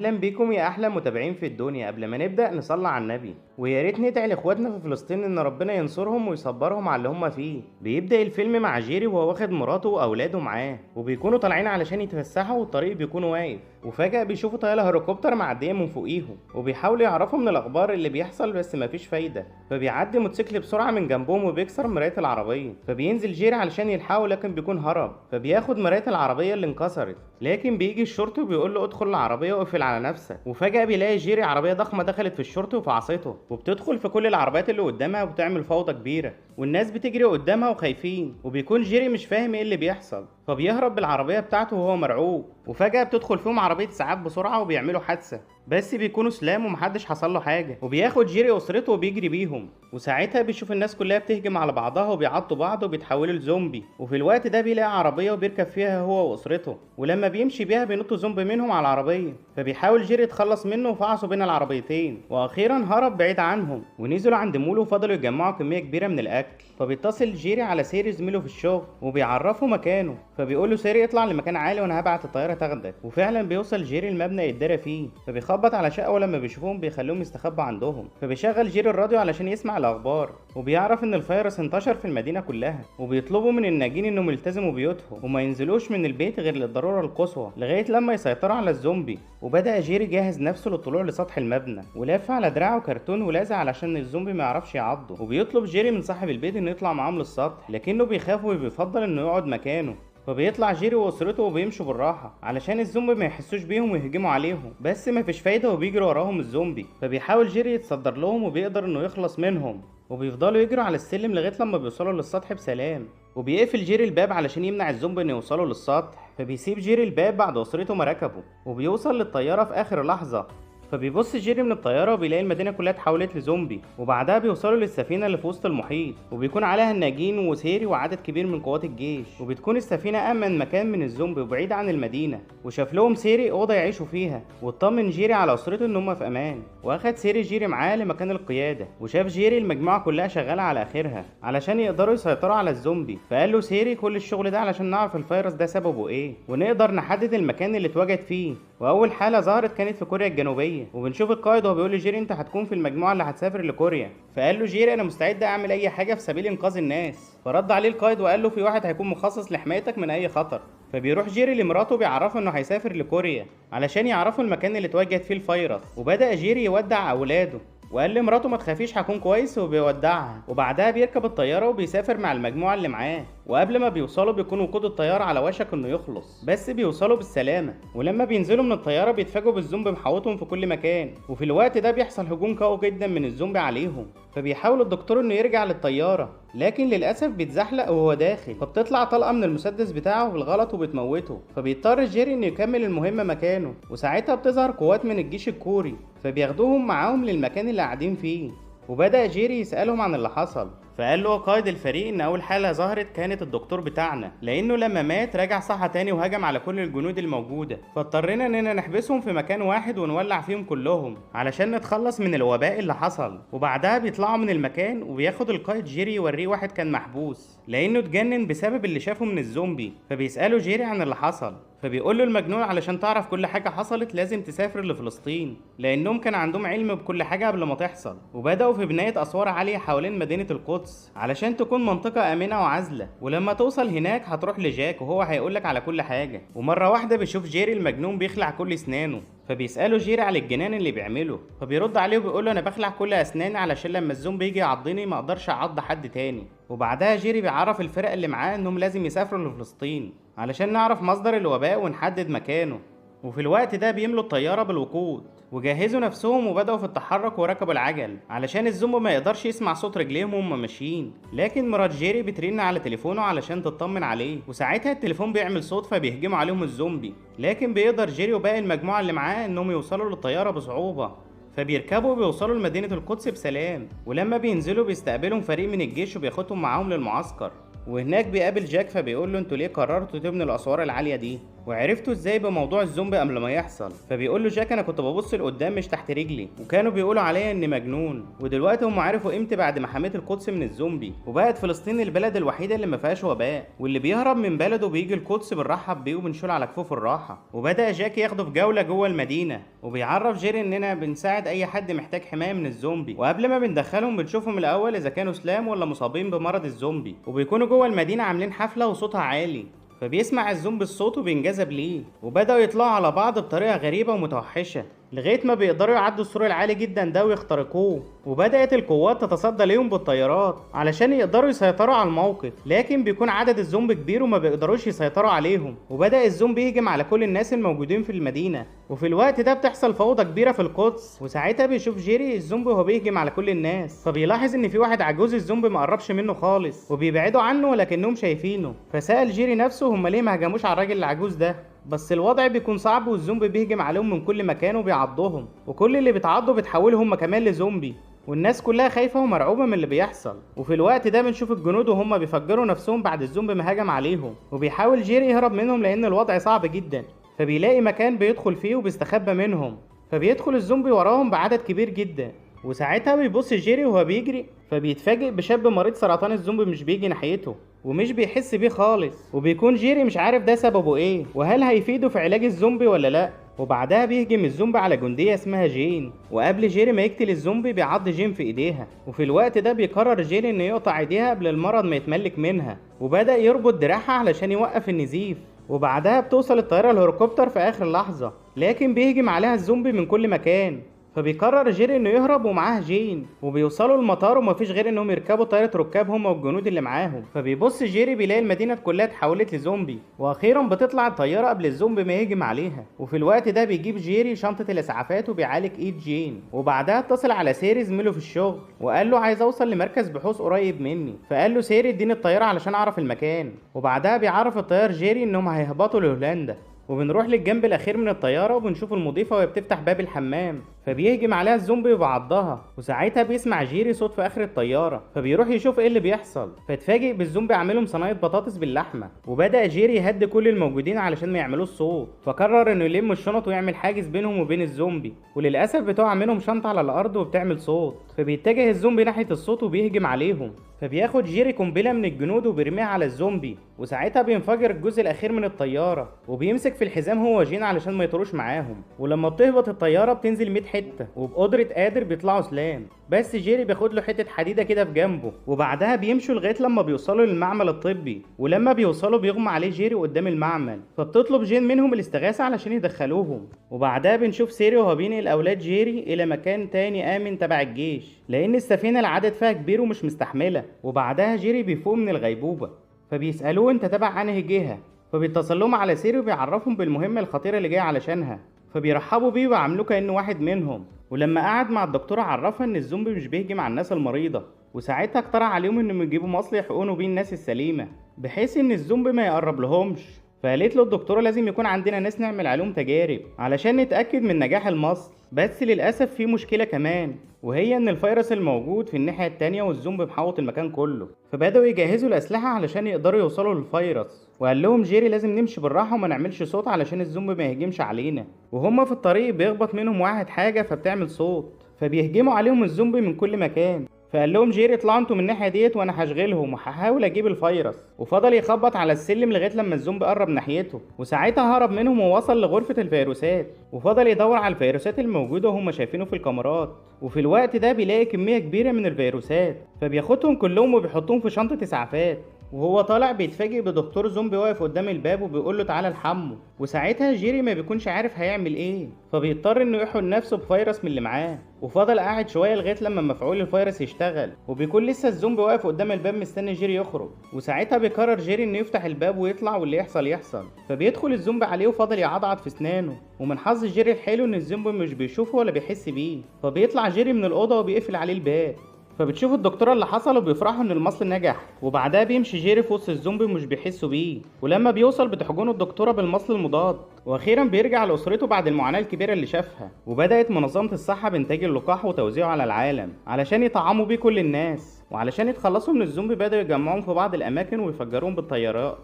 اهلا بيكم يا احلى متابعين في الدنيا. قبل ما نبدا نصلي على النبي، ويا ريت ندعي لاخواتنا في فلسطين ان ربنا ينصرهم ويصبرهم على اللي هم فيه. بيبدا الفيلم مع جيري وهو واخد مراته واولاده معاه، وبيكونوا طالعين علشان يتفسحوا والطريق بيكون واقف، وفجاه بيشوفوا طياره هليكوبتر معديه من فوقيهم، وبيحاولوا يعرفوا من الاخبار اللي بيحصل بس مفيش فايده. فبيعدي موتوسيكل بسرعه من جنبهم وبيكسر مرايه العربيه، فبينزل جيري علشان يلحقه لكن بيكون هرب، فبياخد مرايه العربيه اللي انكسرت. لكن بيجي الشرطي وبيقول له ادخل العربيه واقفل على نفسك. وفجاه بيلاقي جيري عربيه ضخمه دخلت في الشرطي وفعصته، وبتدخل في كل العربيات اللي قدامها وبتعمل فوضى كبيره، والناس بتجري قدامها وخايفين، وبيكون جيري مش فاهم ايه اللي بيحصل، فبيهرب بالعربيه بتاعته وهو مرعوب. وفجاه بتدخل فيهم عربيه اسعاف بسرعه وبيعملوا حادثه، بس بيكونوا سلام ومحدش حصل له حاجه. وبياخد جيري اسرته وبيجري بيهم، وساعتها بيشوف الناس كلها بتهجم على بعضها وبيعضوا بعض وبيتحولوا لزومبي. وفي الوقت ده بيلاقي عربيه وبيركب فيها هو واسرته، ولما بيمشي بيها بينطوا زومبي منهم على العربيه، فبيحاول جيري يتخلص منه وفعصوا بين العربيتين، واخيرا هرب بعيد عنهم ونزلوا عند مول وفضلوا يجمعوا كميه كبيره من الاكل. فبيتصل جيري على سيري زميله في الشغل وبيعرفه مكانه، فبيقول له سيري اطلع لمكان عالي وانا هبعت الطياره تاخدك. وفعلا بيوصل جيري المبنى يتدرى فيه، فبيخبط على شقه ولما بيشوفوهم بيخلوهم يستخبوا عندهم. فبيشغل جيري الراديو علشان يسمع الاخبار، وبيعرف ان الفيروس انتشر في المدينه كلها، وبيطلبوا من الناجين انهم يلتزموا بيوتهم وما ينزلوش من البيت غير للضروره القصوى لغايه لما يسيطروا على الزومبي. وبدا جيري جهز نفسه للطلوع لسطح المبنى، ولف على دراعه كرتون ولازق علشان الزومبي ما يعرفش يعضه. وبيطلب جيري من صاحب البيت انه يطلع معاهم للسطح، لكنه بيخاف وبيفضل انه يقعد مكانه. فبيطلع جيري واسرته وبيمشوا بالراحه علشان الزومبي ما يحسوش بيهم ويهجموا عليهم، بس مفيش فايده وبيجري وراهم الزومبي. فبيحاول جيري يتصدر لهم وبيقدر انه يخلص منهم، وبيفضلوا يجروا على السلم لغايه لما بيوصلوا للسطح بسلام. وبيقفل جيري الباب علشان يمنع الزومبي انه يوصلوا للسطح، فبيسيب جيري الباب بعد اسرته ما ركبوا، وبيوصل للطياره في اخر لحظه. فبيبص جيري من الطياره وبيلاقي المدينه كلها اتحولت لزومبي، وبعدها بيوصلوا للسفينه اللي في وسط المحيط، وبيكون عليها الناجين وسيري وعدد كبير من قوات الجيش. وبتكون السفينه امن مكان من الزومبي وبعيد عن المدينه، وشاف لهم سيري اوضه يعيشوا فيها، واطمن جيري على اسرته ان هم في امان. واخد سيري جيري معاه لمكان القياده، وشاف جيري المجموعه كلها شغاله على اخرها علشان يقدروا يسيطروا على الزومبي. فقال له سيري كل الشغل ده علشان نعرف الفيروس ده سببه ايه، ونقدر نحدد المكان اللي اتوجد فيه. واول حاله ظهرت كانت في كوريا الجنوبيه، وبنشوف القائد وهو بيقول لجيري انت هتكون في المجموعه اللي هتسافر لكوريا. فقال له جيري انا مستعد اعمل اي حاجه في سبيل انقاذ الناس. فرد عليه القائد وقال له في واحد هيكون مخصص لحمايتك من اي خطر. فبيروح جيري لمراته بيعرفه انه هيسافر لكوريا علشان يعرفوا المكان اللي اتوجد فيه الفيروس. وبدأ جيري يودع اولاده، وقال لمراته ما تخافيش هكون كويس، وبيودعها. وبعدها بيركب الطياره وبيسافر مع المجموعه اللي معاه، وقبل ما بيوصلوا بيكون وقود الطياره على وشك انه يخلص، بس بيوصلوا بالسلامه. ولما بينزلوا من الطياره بيتفاجئوا بالزومبي محوطهم في كل مكان، وفي الوقت ده بيحصل هجوم قوي جدا من الزومبي عليهم. فبيحاول الدكتور انه يرجع للطياره، لكن للاسف بيتزحلق وهو داخل، فبتطلع طلقه من المسدس بتاعه بالغلط وبتموته. فبيضطر جيري انه يكمل المهمه مكانه، وساعتها بتظهر قوات من الجيش الكوري، فبياخدوهم معاهم للمكان اللي قاعدين فيه. وبدأ جيري يسألهم عن اللي حصل، فقال له قائد الفريق ان اول حالة ظهرت كانت الدكتور بتاعنا، لانه لما مات رجع صحى تاني وهجم على كل الجنود الموجودة، فاضطرينا اننا نحبسهم في مكان واحد ونولع فيهم كلهم علشان نتخلص من الوباء اللي حصل. وبعدها بيطلعوا من المكان وبياخد القائد جيري يوريه واحد كان محبوس لانه اتجنن بسبب اللي شافه من الزومبي. فبيسأله جيري عن اللي حصل، فبيقول له المجنون علشان تعرف كل حاجة حصلت لازم تسافر لفلسطين، لانهم كان عندهم علم بكل حاجة قبل ما تحصل، وبدأوا في بناية اسوار عالية حوالين مدينة القدس علشان تكون منطقة آمنة وعازلة. ولما توصل هناك هتروح لجاك وهو هيقولك على كل حاجة. ومرة واحدة بيشوف جيري المجنون بيخلع كل اسنانه، فبيسأله جيري على الجنان اللي بيعمله، فبيرد عليه وبيقول له انا بخلع كل اسناني علشان لما الزومبي يجي يعضني ما اقدرش اعض حد تاني. وبعدها جيري بيعرف الفرق اللي معاه انهم لازم يسافروا لفلسطين علشان نعرف مصدر الوباء ونحدد مكانه. وفي الوقت ده بيملوا الطيارة بالوقود وجهزوا نفسهم وبدأوا في التحرك وركبوا العجل علشان الزومبي ما يقدرش يسمع صوت رجليهم وهم ماشيين. لكن مرات جيري بترن على تليفونه علشان تطمن عليه، وساعتها التليفون بيعمل صوت فبيهجموا عليهم الزومبي. لكن بيقدر جيري وباقي المجموعة اللي معاه انهم يوصلوا للطيارة بصعوبة، فبيركبوا وبيوصلوا لمدينة القدس بسلام. ولما بينزلوا بيستقبلهم فريق من الجيش وبياخدهم معاهم للمعسكر، وهناك بيقابل جاك فبيقول له انتوا ليه قررتوا تبنوا الاسوار العالية دي؟ وعرفتوا ازاي بموضوع الزومبي قبل ما يحصل؟ فبيقول له جاك انا كنت ببص لقدام مش تحت رجلي، وكانوا بيقولوا عليا اني مجنون، ودلوقتي هم عرفوا قيمتي بعد ما حميت القدس من الزومبي، وبقت فلسطين البلد الوحيده اللي ما فيهاش وباء، واللي بيهرب من بلده بيجي القدس بنرحب بيه وبنشيل على كفوف الراحه. وبدا جاك ياخده في جوله جوه المدينه، وبيعرف جيري اننا بنساعد اي حد محتاج حمايه من الزومبي، وقبل ما بندخلهم بنشوفهم الاول اذا كانوا سلام ولا مصابين بمرض الزومبي، وبيكونوا جوه المدينه عاملين حفله وصوتها عالي. فبيسمع الزومبي الصوت وبينجذب ليه، وبدأوا يطلعوا على بعض بطريقة غريبة ومتوحشة لغاية ما بيقدروا يعدوا السور العالي جدا ده ويخترقوه. وبدأت القوات تتصدى ليهم بالطيارات علشان يقدروا يسيطروا على الموقف، لكن بيكون عدد الزومبي كبير وما بيقدروش يسيطروا عليهم، وبدأ الزومبي يهجم على كل الناس الموجودين في المدينة. وفي الوقت ده بتحصل فوضى كبيرة في القدس، وساعتها بيشوف جيري الزومبي وهو بيهجم على كل الناس، فبيلاحظ ان في واحد عجوز الزومبي مقربش منه خالص وبيبعدوا عنه ولكنهم شايفينه. فسأل جيري نفسه هم ليه ما هجموش على الراجل العجوز ده، بس الوضع بيكون صعب والزومبي بيهجم عليهم من كل مكان وبيعضهم، وكل اللي بيتعضوا بتحولهم هم كمان لزومبي، والناس كلها خايفة ومرعوبة من اللي بيحصل. وفي الوقت ده بنشوف الجنود وهم بيفجروا نفسهم بعد الزومبي ما هجم عليهم، وبيحاول جيري يهرب منهم لأن الوضع صعب جدا، فبيلاقي مكان بيدخل فيه وبيستخبى منهم، فبيدخل الزومبي وراهم بعدد كبير جدا. وساعتها بيبص جيري وهو بيجري، فبيتفاجئ بشاب مريض سرطان الزومبي مش بيجي ناحيته ومش بيحس بيه خالص، وبيكون جيري مش عارف ده سببه ايه وهل هيفيده في علاج الزومبي ولا لا. وبعدها بيهجم الزومبي على جندية اسمها جين، وقبل جيري ما يقتل الزومبي بيعض جين في ايديها، وفي الوقت ده بيقرر جيري انه يقطع ايديها قبل المرض ما يتملك منها، وبدأ يربط دراعها علشان يوقف النزيف. وبعدها بتوصل الطيارة الهليكوبتر في اخر لحظة، لكن بيهجم عليها الزومبي من كل مكان، فبيقرر جيري انه يهرب ومعاه جين، وبيوصلوا المطار ومفيش غير انهم يركبوا طيارة ركاب هما والجنود اللي معاهم. فبيبص جيري بيلاقي المدينة كلها اتحولت لزومبي، واخيرا بتطلع الطيارة قبل الزومبي ما يهجم عليها. وفي الوقت ده بيجيب جيري شنطة الاسعافات وبيعالج ايد جين، وبعدها اتصل على سيري زميله في الشغل وقال له عايز اوصل لمركز بحوث قريب مني، فقال له سيري اديني الطيارة علشان اعرف المكان. وبعدها بيعرف الطيار جيري انهم هيهبطوا لهولندا، وبنروح للجنب الاخير من الطياره وبنشوف المضيفه وهي بتفتح باب الحمام، فبيهجم عليها الزومبي وبعضها، وساعتها بيسمع جيري صوت في اخر الطياره، فبيروح يشوف ايه اللي بيحصل، فاتفاجئ بالزومبي عاملهم صينيه بطاطس باللحمه. وبدا جيري يهدي كل الموجودين علشان ما يعملوش صوت، فقرر انه يلم الشنط ويعمل حاجز بينهم وبين الزومبي، وللاسف بتقع منهم شنطه على الارض وبتعمل صوت، فبيتجه الزومبي ناحيه الصوت وبيهجم عليهم، فبياخد جيري قنبله من الجنود وبيرميها على الزومبي، وساعتها بينفجر الجزء الاخير من الطياره، وبيمسك في الحزام هو وجين علشان ما يطروش معاهم. ولما بتهبط الطياره بتنزل 100 حته، وبقدره قادر بيطلعوا سلام، بس جيري بياخد له حته حديده كده في جنبه، وبعدها بيمشوا لغايه لما بيوصلوا للمعمل الطبي، ولما بيوصلوا بيغمى عليه جيري قدام المعمل، فبتطلب جين منهم الاستغاثه علشان يدخلوهم. وبعدها بنشوف سيري وهو بينقل اولاد جيري الى مكان تاني امن تبع الجيش، لان السفينه العدد فيها كبير ومش مستحمله. وبعدها جيري بيفوق من الغيبوبه، فبيسالوه انت تبع انهي جهه، فبيتصل لهم على سيري وبيعرفهم بالمهمه الخطيره اللي جايه علشانها، فبيرحبوا بيه ويعاملوه كانه واحد منهم. ولما قعد مع الدكتوره عرفها ان الزومبي مش بيهجم على الناس المريضه، وساعتها اقترح عليهم انهم يجيبوا مصل يحقنوا بيه الناس السليمه بحيث ان الزومبي ما يقرب لهمش. فقالت له الدكتوره لازم يكون عندنا ناس نعمل عليهم تجارب علشان نتاكد من نجاح المصل، بس للاسف في مشكله كمان، وهي ان الفيروس الموجود في الناحيه التانيه والزومبي محوط المكان كله. فبداوا يجهزوا الاسلحه علشان يقدروا يوصلوا للفيروس، وقال لهم جيري لازم نمشي بالراحه وما نعملش صوت علشان الزومبي ما يهجمش علينا. وهم في الطريق بيخبط منهم واحد حاجه فبتعمل صوت، فبيهجموا عليهم الزومبي من كل مكان. فقال لهم جيري اطلعوا انتوا من الناحيه ديت وانا هشغلهم وهحاول اجيب الفيروس، وفضل يخبط على السلم لغايه لما الزومبي قرب ناحيته، وساعتها هرب منهم ووصل لغرفه الفيروسات، وفضل يدور على الفيروسات الموجوده وهم شايفينه في الكاميرات. وفي الوقت ده بيلاقي كميه كبيره من الفيروسات، فبياخدهم كلهم وبيحطهم في شنطه اسعافات، وهو طالع بيتفاجئ بدكتور زومبي واقف قدام الباب وبيقول له تعالى الحمه. وساعتها جيري ما بيكونش عارف هيعمل ايه، فبيضطر انه يحقن نفسه بفيروس من اللي معاه، وفضل قاعد شويه لغايه لما مفعول الفيروس يشتغل، وبيكون لسه الزومبي واقف قدام الباب مستني جيري يخرج. وساعتها بيقرر جيري انه يفتح الباب ويطلع واللي يحصل يحصل، فبيدخل الزومبي عليه وفضل يعضعض في اسنانه، ومن حظ جيري الحلو ان الزومبي مش بيشوفه ولا بيحس بيه، فبيطلع جيري من الاوضه وبيقفل عليه الباب. فبتشوف الدكتوره اللي حصل وبيفرحوا ان المصل نجح، وبعدها بيمشي جيري في وسط الزومبي ومش بيحسوا بيه، ولما بيوصل بتحجنه الدكتوره بالمصل المضاد، واخيرا بيرجع لاسرته بعد المعاناه الكبيره اللي شافها. وبدات منظمه الصحه بانتاج اللقاح وتوزيعه على العالم علشان يطعموا بيه كل الناس، وعلشان يتخلصوا من الزومبي بداوا يجمعوهم في بعض الاماكن ويفجروهم بالطيارات.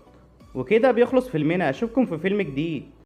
وكده بيخلص فيلمنا، اشوفكم في فيلم جديد.